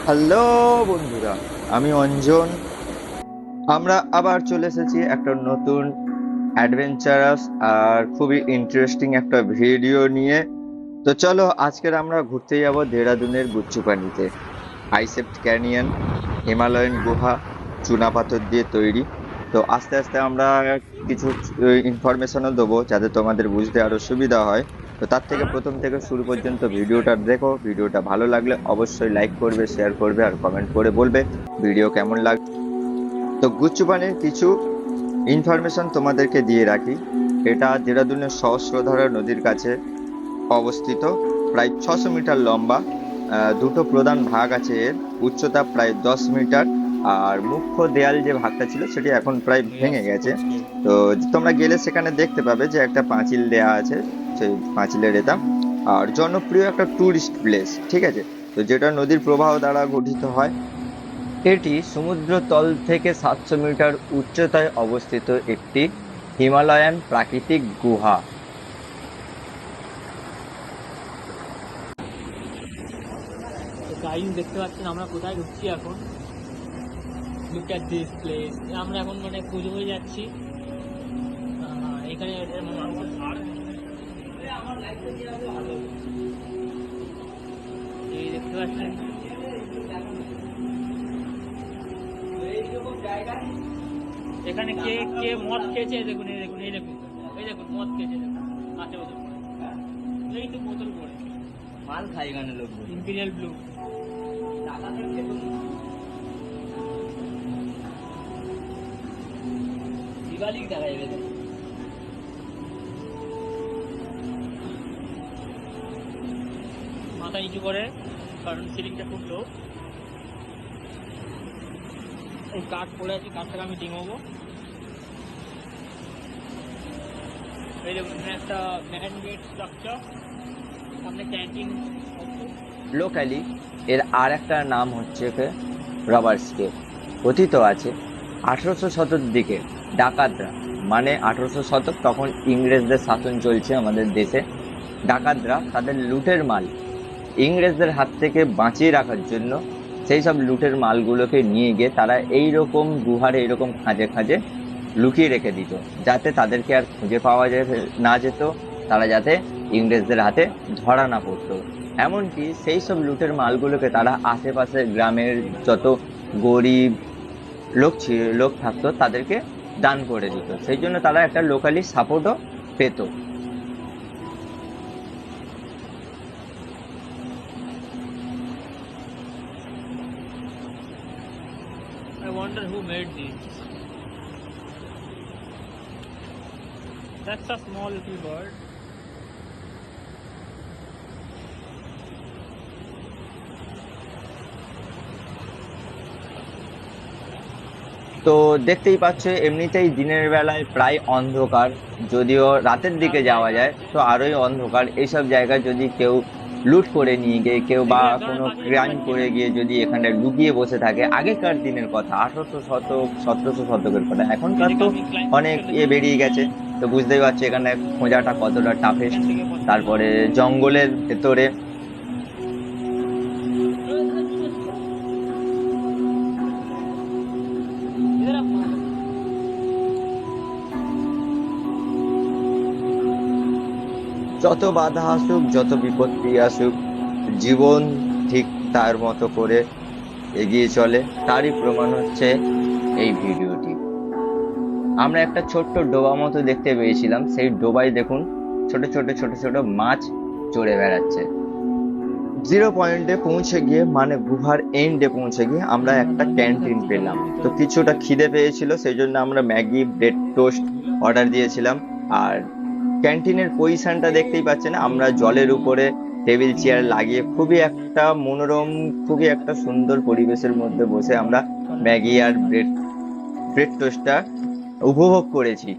Hello বন্ধুরা, আমি অঞ্জন। আমরা আবার চলে এসেছি একটা নতুন অ্যাডভেঞ্চারাস আর খুবই ইন্টারেস্টিং একটা ভিডিও নিয়ে। তো চলো, আজকের আমরা ঘুরতে যাব দেহরাদুনের গুচ্ছুপানিতে। আইসেপ্ট ক্যানিয়ন, হিমালয়ান গুহা, চুনাপাথর দিয়ে তৈরি। তো আস্তে আস্তে আমরা কিছু ইনফরমেশনও দেবো যাতে তোমাদের বুঝতে আরো সুবিধা হয়। তো তার থেকে প্রথম থেকে শুরু পর্যন্ত ভিডিওটা দেখো। ভিডিওটা ভালো লাগলে অবশ্যই লাইক করবে, শেয়ার করবে আর কমেন্ট করে বলবে ভিডিও কেমন লাগে। তো গুচ্ছুপানির কিছু ইনফরমেশন তোমাদেরকে দিয়ে রাখি। এটা দেহরাদুনের সহস্রধারা নদীর কাছে অবস্থিত, প্রায় 600 মিটার লম্বা। দুটো প্রধান ভাগ আছে এর, উচ্চতা প্রায় 10 মিটার। আর মুখ্য দেয়াল যে ভাগটা ছিল সেটি এখন প্রায় ভেঙে গেছে। তো তোমরা গেলে সেখানে দেখতে পাবে যে একটা পাঁচিল দেয়া আছে, সেই পাঁচিলের এটা। আর জনপ্রিয় একটা টুরিস্ট প্লেস, ঠিক আছে। তো যেটা নদীর প্রবাহ দ্বারা গঠিত হয়। এটি সমুদ্রতল থেকে 700 মিটার উচ্চতায় অবস্থিত একটি হিমালয়ান প্রাকৃতিক গুহা। গাইজ দেখতে পাচ্ছেন আমরা কোথায় ঢুকছি এখন। Look at this place. আমরা এখন মানে পুজো হয়ে যাচ্ছি এখানে। এই দেখতে পাচ্ছেন এখানে কে কে মদ খেয়েছে, দেখুন এই দেখুন এই দেখুন এই দেখুন মদ খেয়েছে, দেখুন কাঁচা বোতল করে, এই তো বোতল করে মাল খাই গানে লোক ইম্পিরিয়াল ব্লু। দিওয়ালি টাকা যাবে। মাথা নিচু করে, কারণ সিলিংটা খুব লো। এই কাঠ পড়ে আছে, কাঠটাকে আমি ডিঙাবো। এই দেখুন এখানে একটা ম্যান মেড স্ট্রাকচার, সামনে ক্যান্টিন। লোকালি এর আর একটা নাম হচ্ছে রবার স্কেপ। কথিত আছে 1800 শতক দিকে ডাকাতরা, মানে 1800 শতক, তখন ইংরেজদের শাসন চলছে আমাদের দেশে। ডাকাতরা তাদের লুটের মাল ইংরেজদের হাত থেকে বাঁচিয়ে রাখার জন্য সেই সব লুটের মালগুলোকে নিয়ে গিয়ে তারা এইরকম গুহার এইরকম খাঁজে খাঁজে লুকিয়ে রেখে দিত, যাতে তাদেরকে আর খুঁজে পাওয়া না যেত, তারা যাতে ইংরেজদের হাতে ধরা না পড়তো। এমনকি সেই সব লুটের মালগুলোকে তারা আশেপাশের গ্রামের যত গরিব লোক থাকতো তাদেরকে দান করে দিত। সেই জন্য তারা একটা লোকালি সাপোর্টও পেত। I wonder who made these. That's a small little bird. তো দেখতেই পাচ্ছ, এমনিতেই দিনের বেলায় প্রায় অন্ধকার, যদিও রাতের দিকে যাওয়া যায় তো আরোই অন্ধকার। এইসব জায়গায় যদি কেউ লুট করে নিয়ে গিয়ে কেউ বা কোনো ক্রাইম করে গিয়ে যদি এখানে লুকিয়ে বসে থাকে, আগেকার দিনের কথা, 1800 শতক 1700 শতকের কথা, এখনকার তো অনেক বেরিয়ে গেছে। তো বুঝতেই পারছি এখানে খোঁজাটা কতটা টাফেস্ট। তারপরে জঙ্গলের ভেতরে যত বাধা আসুক, যত বিপত্তি আসুক, জীবন ঠিক তার মতো করে এগিয়ে চলে। তারই প্রমাণ হচ্ছে এই ভিডিওটি। আমরা একটা ছোট্ট ডোবা মতো দেখতে পেয়েছিলাম, সেই ডোবায় দেখুন ছোট ছোট ছোট ছোট মাছ চড়ে বেড়াচ্ছে। 0 পয়েন্টে পৌঁছে গিয়ে, মানে গুহার এন্ডে পৌঁছে গিয়ে আমরা একটা ক্যান্টিন পেলাম। তো কিছুটা খিদে পেয়েছিল, সেই জন্য আমরা ম্যাগি, ব্রেড টোস্ট অর্ডার দিয়েছিলাম। আর ক্যান্টিনের পজিশনটা দেখতেই পাচ্ছেন, আমরা জলের উপরে টেবিল চেয়ার লাগিয়ে খুবই একটা মনোরম, খুবই একটা সুন্দর পরিবেশের মধ্যে বসে আমরা ম্যাগি আর ব্রেড টোস্টটা উপভোগ করেছি।